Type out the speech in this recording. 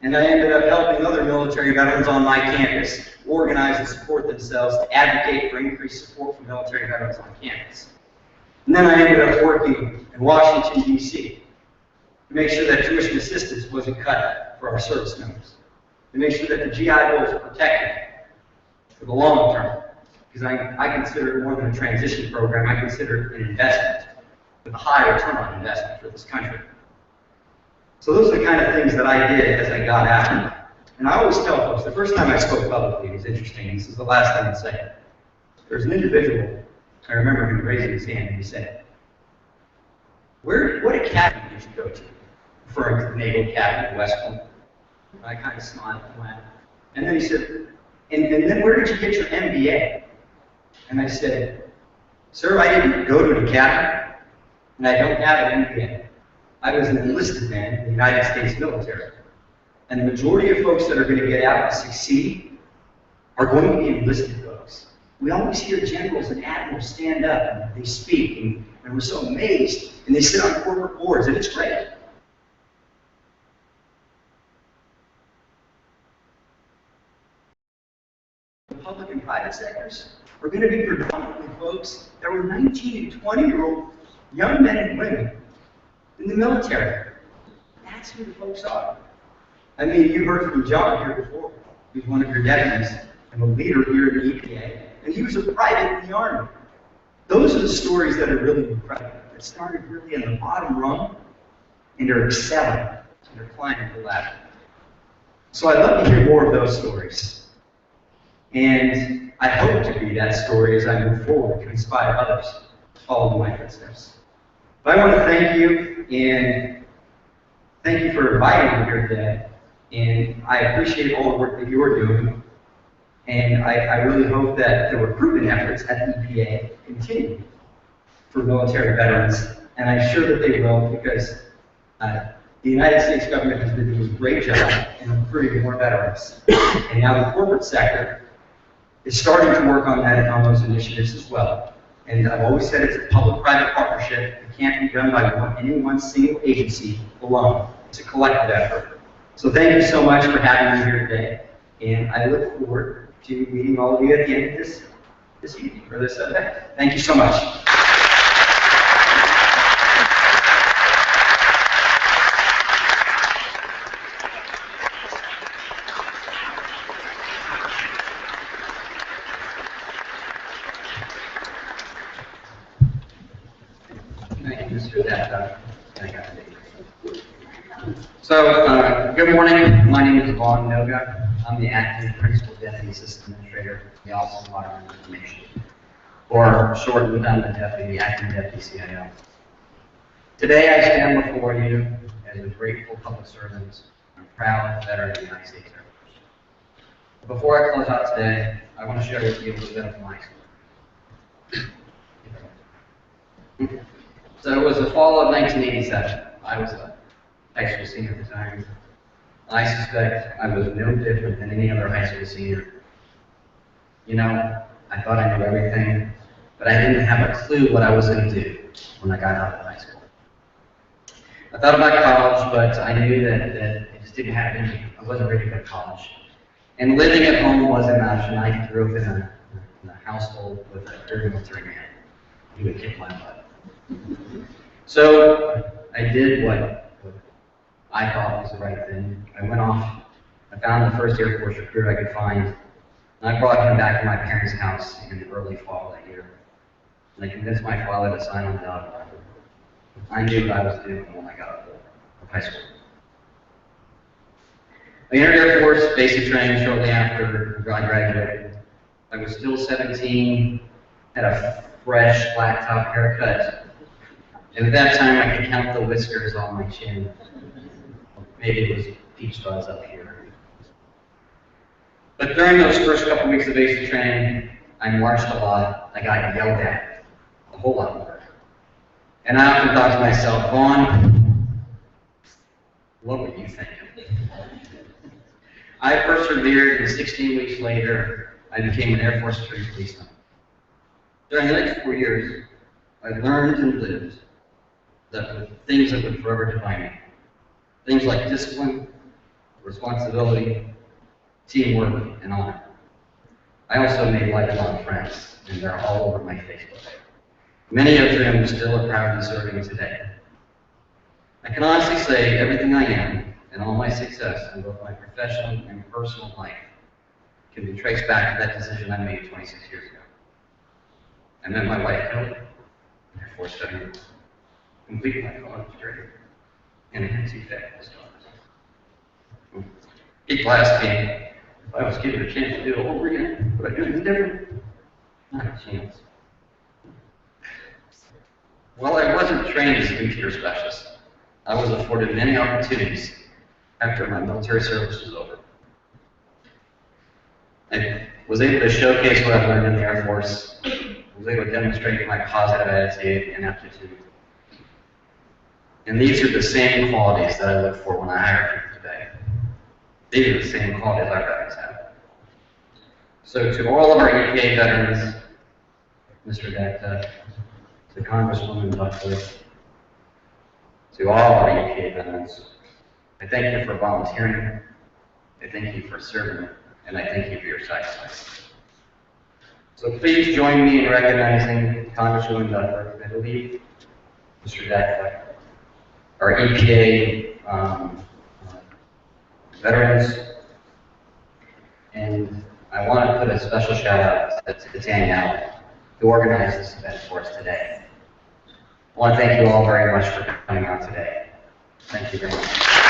And I ended up helping other military veterans on my campus organize and support themselves to advocate for increased support for military veterans on campus. And then I ended up working in Washington, D.C. to make sure that tuition assistance wasn't cut for our service members, to make sure that the GI Bills were protected for the long term, because I consider it more than a transition program. I consider it an investment with a high return on investment for this country. So those are the kind of things that I did as I got out. And I always tell folks, the first time I spoke publicly, it was interesting. This is the last time I'll say it. There's an individual, I remember him raising his hand, and he said, what academy did you go to? Referring to the Naval Academy at West Point. And I kind of smiled and laughed. And then he said, and then where did you get your MBA? And I said, sir, I didn't go to an academy, and I don't have an MBA. I was an enlisted man in the United States military. And the majority of folks that are going to get out and succeed are going to be enlisted folks. We always hear generals and admirals stand up and they speak, and we're so amazed, and they sit on corporate boards, and it's great. The public and private sectors are going to be predominantly folks that were 19 and 20-year-old young men and women in the military. That's who the folks are. I mean, you heard from John here before. He was one of your deputies and a leader here in the EPA, and he was a private in the Army. Those are the stories that are really incredible. That started really in the bottom rung, and they're excelling, and they're climbing the ladder. So I'd love to hear more of those stories. And I hope to be that story as I move forward to inspire others to follow in my footsteps. But I want to thank you, and thank you for inviting me here today. And I appreciate all the work that you're doing. And I really hope that the recruitment efforts at the EPA continue for military veterans. And I'm sure that they will, because the United States government has been doing a great job in recruiting more veterans. And now the corporate sector is starting to work on that and on those initiatives as well. And I've always said it's a public-private partnership. It can't be done by any one single agency alone. It's a collective effort. So thank you so much for having me here today. And I look forward to meeting all of you at the end of this evening, or this event. Thank you so much. So, good morning. My name is Vaughn Noga. I'm the acting principal deputy assistant administrator in the Office of Water and Information, or shortened, I'm the deputy, acting deputy CIO. Today, I stand before you as a grateful public servant and a proud veteran of the United States Air Force. Before I close out today, I want to share with you a little bit of my story. So it was the fall of 1987. I was a high school senior at the time. I suspect I was no different than any other high school senior. You know, I thought I knew everything, but I didn't have a clue what I was going to do when I got out of high school. I thought about college, but I knew that it just didn't have any. I wasn't ready for college. And living at home wasn't an option. I grew up in a household with a very military man. He would kick my butt. So I did what I thought was the right thing. I went off, I found the first Air Force recruit I could find, and I brought him back to my parents' house in the early fall that year. And I convinced my father to sign on the dotted line. I knew what I was doing when I got out of high school. I entered Air Force basic training shortly after I graduated. I was still 17, had a fresh flat top haircut, and at that time I could count the whiskers on my chin. Maybe it was peach fuzz up here. But during those first couple weeks of basic training, I marched a lot. I got yelled at a whole lot more. And I often thought to myself, Vaughn, what were you thinking? I persevered, and 16 weeks later, I became an Air Force security policeman. During the next 4 years, I learned and lived things that would forever define me. Things like discipline, responsibility, teamwork, and honor. I also made lifelong friends, and they're all over my Facebook. Many of them still are proudly serving today. I can honestly say everything I am and all my success in both my professional and personal life can be traced back to that decision I made 26 years ago. I met my wife, Kelly, therefore studying, completed my college degree, and I had two fabulous daughters. People ask me if I was given a chance to do it all over again, would I do anything different? Not a chance. While I wasn't trained as a computer specialist, I was afforded many opportunities after my military service was over. I was able to showcase what I've learned in the Air Force. I was able to demonstrate my positive attitude and aptitude. And these are the same qualities that I look for when I hire people today. These are the same qualities our veterans have. So to all of our EPA veterans, Mr. Dacta, to Congresswoman Duckworth, to all our EPA veterans, I thank you for volunteering, I thank you for serving, and I thank you for your sacrifice. So please join me in recognizing Congresswoman Duckworth, I believe, Mr. Dacta, our EPA veterans, and I want to put a special shout out to Tanya Allen, who organized this event for us today. I want to thank you all very much for coming out today. Thank you very much.